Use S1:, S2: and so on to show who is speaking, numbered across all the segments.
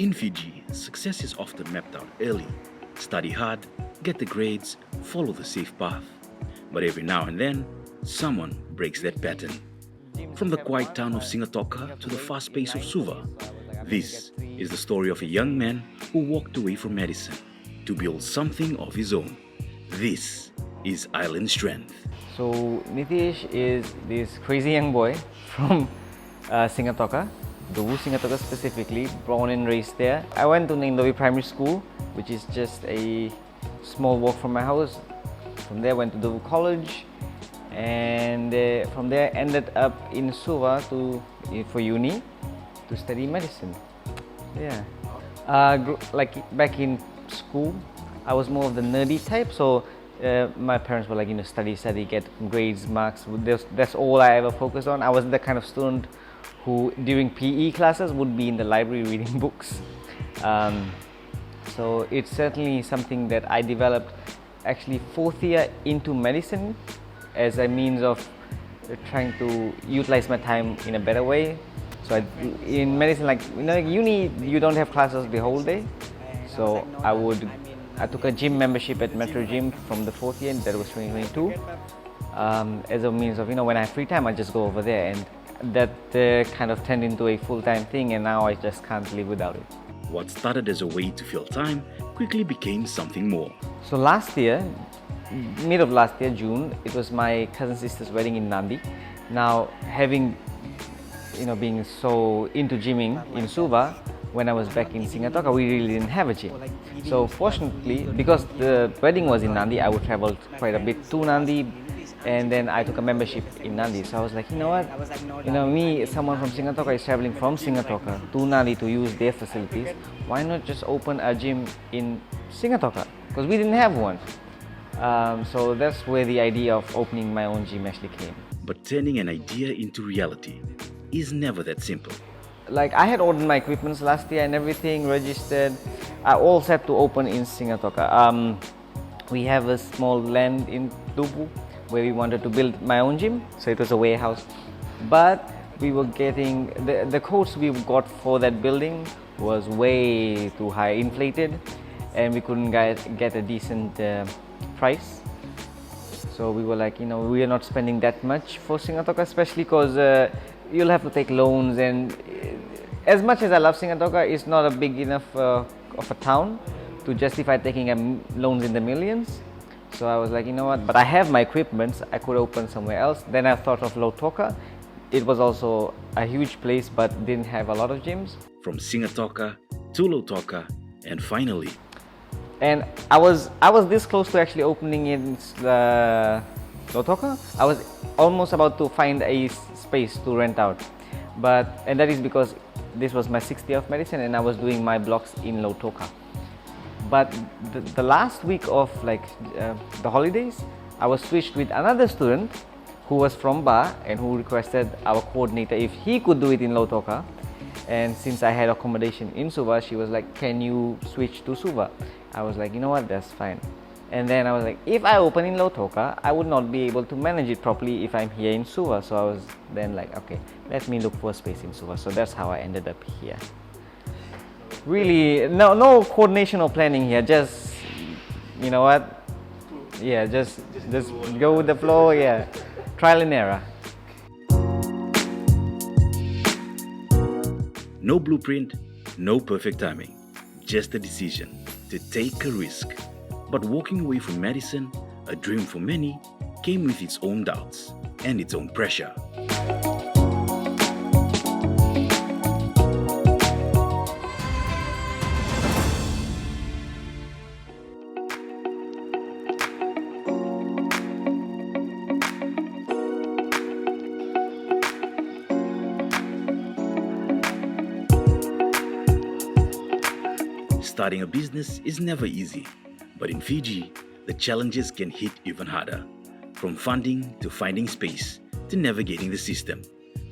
S1: In Fiji, success is often mapped out early. Study hard, get the grades, follow the safe path. But every now and then, someone breaks that pattern. From the quiet town of Singatoka to the fast pace of Suva, this is the story of a young man who walked away from medicine to build something of his own. This is Island Strength.
S2: So Nitish is this crazy young boy from Singatoka, Singatoka specifically, born and raised there. I went to Nindovi Primary School, which is just a small walk from my house. From there went to Dovu College, and from there ended up in Suva for uni to study medicine. Yeah, like back in school, I was more of the nerdy type. So my parents were like, study, get grades, marks. That's all I ever focused on. I wasn't the kind of student who during PE classes would be in the library reading books. So it's certainly something that I developed actually fourth year into medicine as a means of trying to utilize my time in a better way. So in medicine, like uni, you don't have classes the whole day. So I took a gym membership at Metro Gym from the fourth year, and that was 2022. As a means of, when I have free time, I just go over there, and that kind of turned into a full-time thing, and now I just can't live without it.
S1: What started as a way to fill time quickly became something more.
S2: So last year, mid of last year, June, it was my cousin sister's wedding in Nandi. Now, having, being so into gymming in Suva, when I was back in Singatoka, we really didn't have a gym. So fortunately, because the wedding was in Nandi, I would travel quite a bit to Nandi, and then I took a membership in Nandi. So I was like, you know what, me, someone from Singatoka is traveling from Singatoka to Nandi to use their facilities. Why not just open a gym in Singatoka? Because we didn't have one. So that's where the idea of opening my own gym actually came.
S1: But turning an idea into reality is never that simple.
S2: Like, I had ordered my equipments last year and everything, registered. I all set to open in Singatoka. We have a small land in Tupu where we wanted to build my own gym, so it was a warehouse. But we were getting, the quotes we got for that building was way too high, inflated, and we couldn't get a decent price. So we were like, we are not spending that much for Singatoka, especially because you'll have to take loans, and as much as I love Singatoka, it's not a big enough of a town to justify taking loans in the millions. So I was like, but I have my equipment, I could open somewhere else. Then I thought of Lautoka. It was also a huge place, but didn't have a lot of gyms.
S1: From Singatoka to Lautoka, and finally.
S2: And I was this close to actually opening in Lautoka. I was almost about to find a space to rent out, and that is because this was my 6th year of medicine and I was doing my blocks in Lautoka. But the last week of the holidays, I was switched with another student who was from Ba and who requested our coordinator if he could do it in Lautoka. And since I had accommodation in Suva, she was like, can you switch to Suva? I was like, that's fine. And then I was like, if I open in Lautoka, I would not be able to manage it properly if I'm here in Suva. So I was then like, okay, let me look for a space in Suva. So that's how I ended up here. Really, no coordination or planning here. Just, yeah, just go with the flow. Yeah, trial and error.
S1: No blueprint, no perfect timing, just a decision to take a risk. But walking away from medicine, a dream for many, came with its own doubts and its own pressure. Starting a business is never easy, but in Fiji, the challenges can hit even harder. From funding to finding space to navigating the system.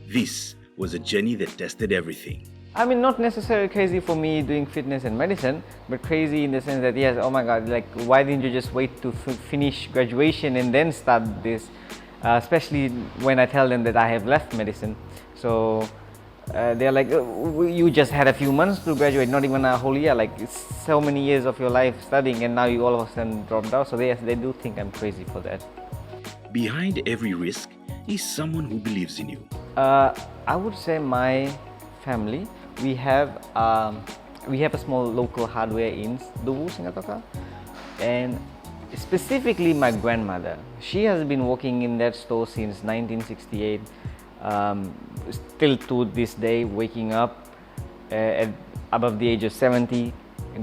S1: This was a journey that tested everything.
S2: I mean, not necessarily crazy for me doing fitness and medicine, but crazy in the sense that, yes, oh my God, why didn't you just wait to finish graduation and then start this? Especially when I tell them that I have left medicine. So they're like, you just had a few months to graduate, not even a whole year. Like, it's so many years of your life studying, and now you all of a sudden dropped out. So they do think I'm crazy for that.
S1: Behind every risk is someone who believes in you.
S2: I would say my family. We have a small local hardware in Dubu, Singatoka, and specifically my grandmother. She has been working in that store since 1968. Still to this day, waking up at above the age of 70,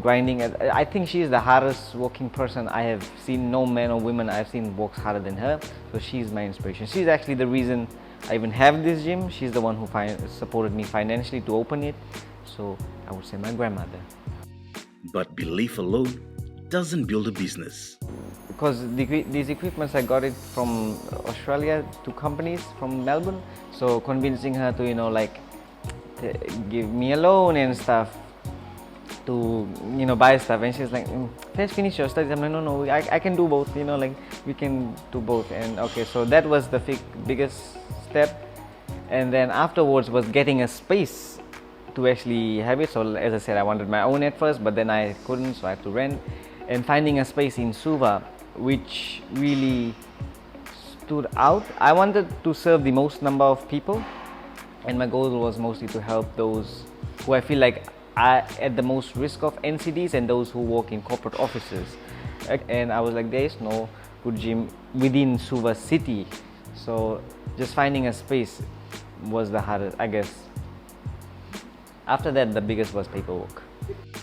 S2: grinding. I think she is the hardest working person I have seen. No man or woman I've seen works harder than her. So she's my inspiration. She's actually the reason I even have this gym. She's the one who supported me financially to open it. So I would say my grandmother.
S1: But belief alone doesn't build a business.
S2: Because these equipments, I got it from Australia to companies from Melbourne. So convincing her to, like, to give me a loan and stuff to, buy stuff. And she's like, let's finish your studies. I'm like, no, I can do both, like, we can do both. And okay, so that was the biggest step. And then afterwards was getting a space to actually have it. So as I said, I wanted my own at first, but then I couldn't, so I had to rent. And finding a space in Suva, which really stood out. I wanted to serve the most number of people, and my goal was mostly to help those who I feel like are at the most risk of NCDs and those who work in corporate offices. And I was like, there is no good gym within Suva city, so just finding a space was the hardest, I guess. After that, the biggest was paperwork.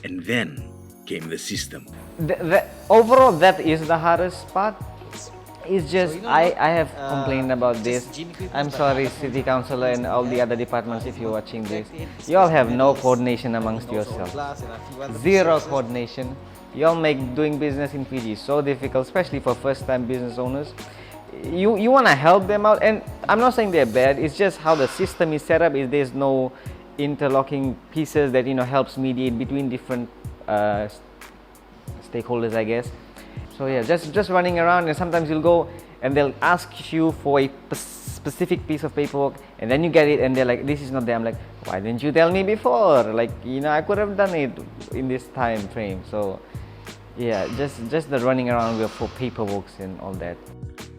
S1: And then came the system.
S2: Overall, that is the hardest part. It's just, I have complained about this. I'm sorry, city councillor and all the other departments, if you're watching this. You all have no coordination amongst yourselves. Zero coordination. You all make doing business in Fiji so difficult, especially for first-time business owners. You want to help them out, and I'm not saying they're bad. It's just how the system is set up. Is there's no interlocking pieces that helps mediate between different stakeholders, I guess. So yeah, just running around, and sometimes you'll go and they'll ask you for a specific piece of paperwork, and then you get it and they're like, this is not there. I'm like, why didn't you tell me before? Like, I could have done it in this time frame. So yeah, just the running around for paperwork and all that.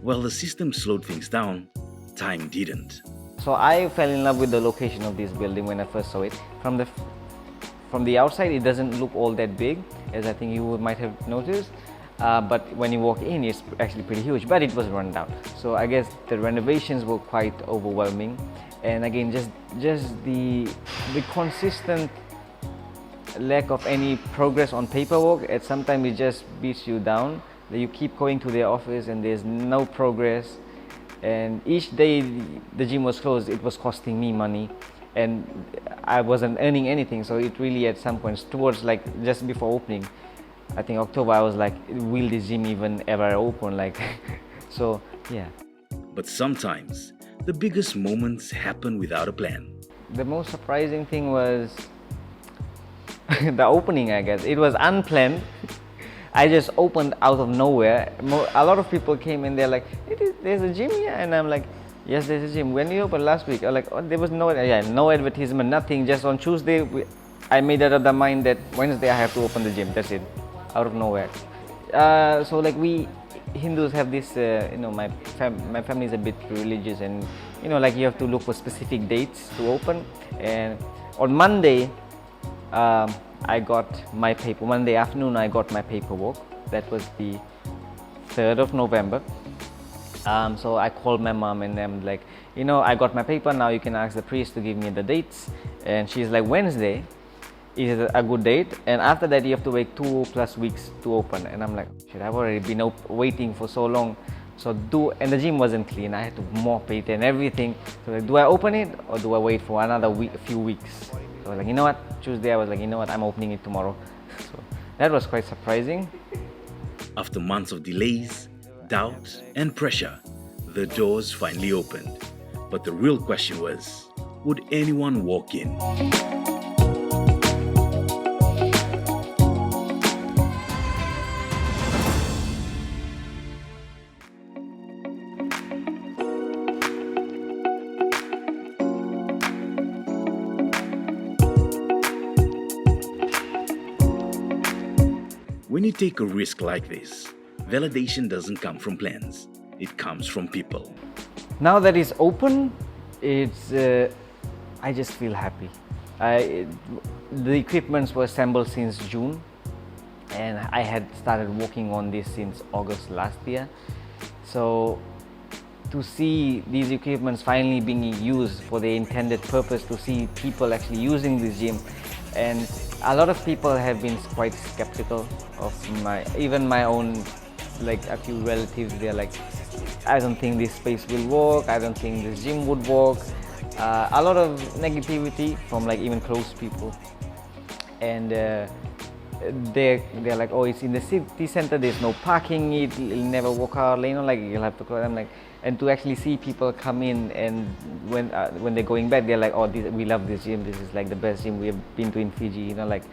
S1: Well, the system slowed things down, time didn't.
S2: So I fell in love with the location of this building when I first saw it. From the outside, it doesn't look all that big, as I think you might have noticed. But when you walk in, it's actually pretty huge, but it was run down. So I guess the renovations were quite overwhelming. And again, just the consistent lack of any progress on paperwork, at sometimes it just beats you down. You keep going to their office and there's no progress. And each day the gym was closed, it was costing me money. And I wasn't earning anything, so it really at some points towards like just before opening, I think October, I was like, will this gym even ever open? Like, so yeah.
S1: But sometimes the biggest moments happen without a plan.
S2: The most surprising thing was the opening, I guess. It was unplanned. I just opened out of nowhere. A lot of people came and they're like, there's a gym here? And I'm like, yes, there's a gym. When you opened last week? I'm like, oh, there was no advertisement, nothing. Just on Tuesday, I made up the mind that Wednesday I have to open the gym. That's it, out of nowhere. So like we Hindus have this, my family is a bit religious, and like you have to look for specific dates to open. And on Monday, I got my paper. Monday afternoon, I got my paperwork. That was the 3rd of November. So I called my mom and I'm like, I got my paper. Now you can ask the priest to give me the dates. And she's like, Wednesday is a good date. And after that, you have to wait 2+ weeks to open. And I'm like, shit, I've already been waiting for so long. And the gym wasn't clean. I had to mop it and everything. So like, do I open it or do I wait for another few weeks? So I was like, you know what? Tuesday, I was like, you know what? I'm opening it tomorrow. So that was quite surprising.
S1: After months of delays, doubt, and pressure, the doors finally opened. But the real question was, would anyone walk in? When you take a risk like this, validation doesn't come from plans, it comes from people.
S2: Now that it's open, I just feel happy. The equipments were assembled since June, and I had started working on this since August last year. So to see these equipments finally being used for their intended purpose, to see people actually using this gym, and a lot of people have been quite skeptical of even my own, like a few relatives. They're like, I don't think this space will work, I don't think this gym would work. A lot of negativity from like even close people, and they're like, oh, it's in the city center, there's no parking, it'll never work out, you know, like you'll have to go. I'm like, and to actually see people come in, and when they're going back, they're like, oh, we love this gym, this is like the best gym we have been to in Fiji, you know, like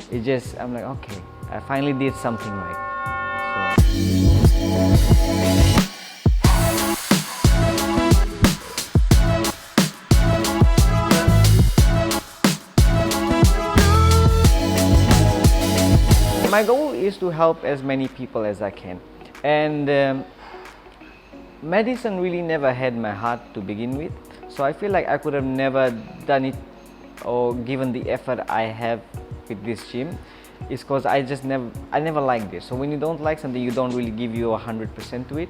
S2: it just, I'm like, okay, I finally did something right. So. My goal is to help as many people as I can, and medicine really never had my heart to begin with, so I feel like I could have never done it or given the effort I have with this gym. Is because I never liked this. So when you don't like something, you don't really give your 100% to it.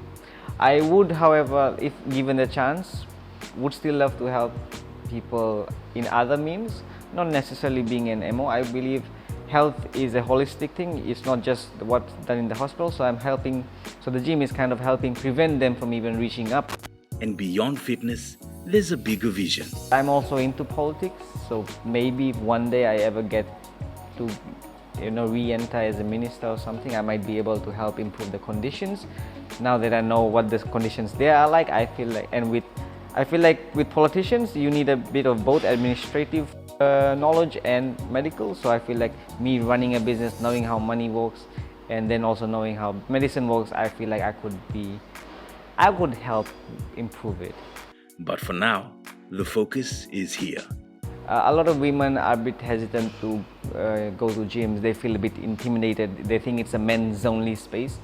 S2: I would, however, if given the chance, would still love to help people in other means, not necessarily being an MO. I believe health is a holistic thing. It's not just what's done in the hospital. So so the gym is kind of helping prevent them from even reaching up.
S1: And beyond fitness, there's a bigger vision.
S2: I'm also into politics, so maybe one day I ever get to, you know, re-enter as a minister or something, I might be able to help improve the conditions. Now that I know what the conditions there are like, I feel like with politicians, you need a bit of both administrative knowledge and medical. So I feel like me running a business, knowing how money works, and then also knowing how medicine works, I feel like I could help improve it.
S1: But for now, the focus is here.
S2: A lot of women are a bit hesitant to go to gyms. They feel a bit intimidated. They think it's a men's only space,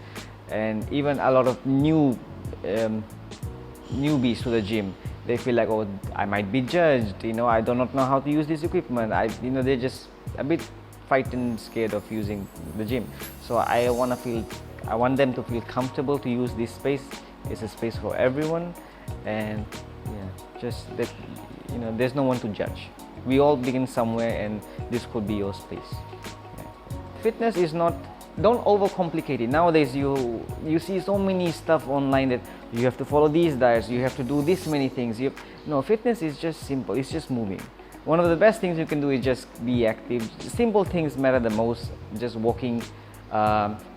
S2: and even a lot of newbies to the gym, they feel like, oh, I might be judged. You know, I do not know how to use this equipment. They're just a bit frightened, scared of using the gym. So I want them to feel comfortable to use this space. It's a space for everyone, and yeah, just that, you know, there's no one to judge. We all begin somewhere, and this could be your space. Yeah. Fitness is not, don't overcomplicate it. Nowadays you see so many stuff online that you have to follow these diets, you have to do this many things. No, fitness is just simple, it's just moving. One of the best things you can do is just be active. Simple things matter the most. Just walking,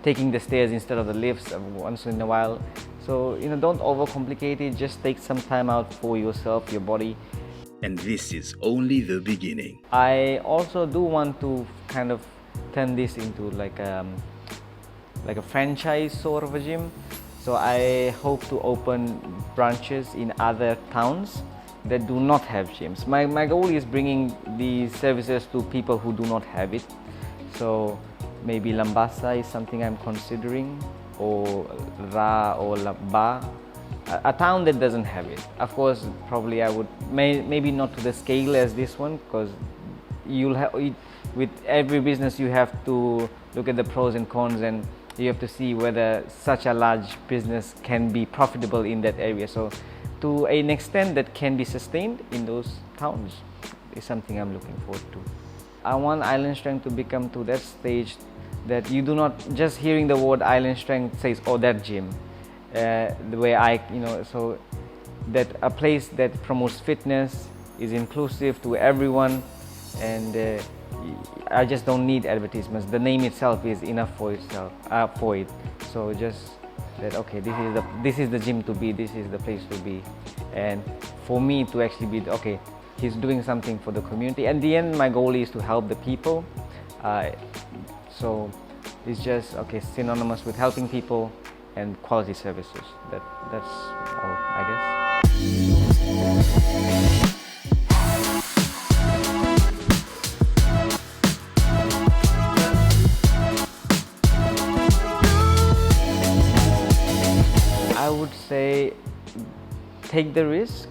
S2: taking the stairs instead of the lifts once in a while. So, you know, don't overcomplicate it, just take some time out for yourself, your body.
S1: And this is only the beginning.
S2: I also do want to kind of turn this into like a franchise sort of a gym. So I hope to open branches in other towns that do not have gyms. My goal is bringing these services to people who do not have it. So maybe Lambasa is something I'm considering, or Ra or Laba. A town that doesn't have it. Of course, probably I would, maybe not to the scale as this one, because with every business you have to look at the pros and cons, and you have to see whether such a large business can be profitable in that area. So to an extent that can be sustained in those towns is something I'm looking forward to. I want Island Strength to become to that stage that you do not just hearing the word Island Strength says, oh, that gym. The way so that a place that promotes fitness, is inclusive to everyone, and I just don't need advertisements. The name itself is enough for it. So just that, okay, this is the gym to be, this is the place to be, and for me to actually be, okay, he's doing something for the community. At the end, my goal is to help the people. So it's just, okay, synonymous with helping people and quality services. That's all, I guess. would say take the risk,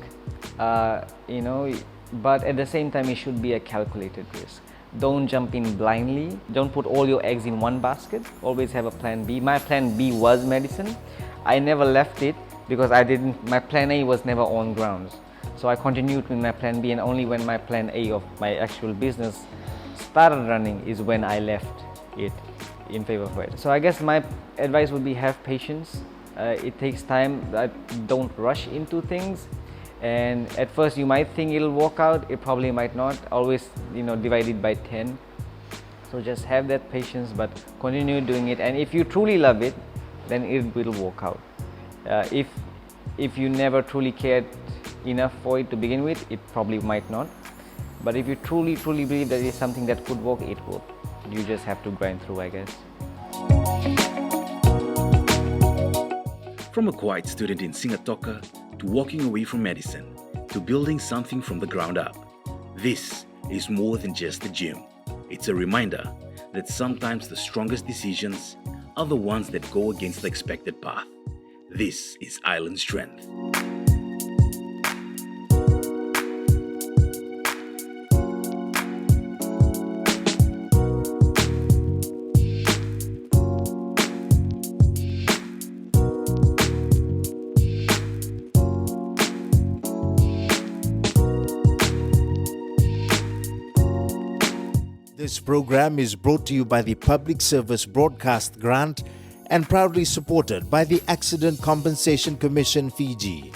S2: but at the same time it should be a calculated risk. Don't jump in blindly. Don't put all your eggs in one basket. Always have a plan B. My plan B was medicine. I never left it because my plan A was never on grounds. So I continued with my plan B, and only when my plan A of my actual business started running is when I left it in favor of it. So I guess my advice would be have patience. It takes time. Don't rush into things. And at first you might think it'll work out, it probably might not. Always divide it by 10. So just have that patience, but continue doing it, and if you truly love it, then it will work out. If you never truly cared enough for it to begin with, it probably might not. But if you truly believe that it's something that could work, it will. You just have to grind through, I guess.
S1: From a quiet student in Singatoka to walking away from medicine to building something from the ground up, this is more than just a gym. It's a reminder that sometimes the strongest decisions are the ones that go against the expected path. This is Island Strength.
S3: This program is brought to you by the Public Service Broadcast Grant and proudly supported by the Accident Compensation Commission Fiji.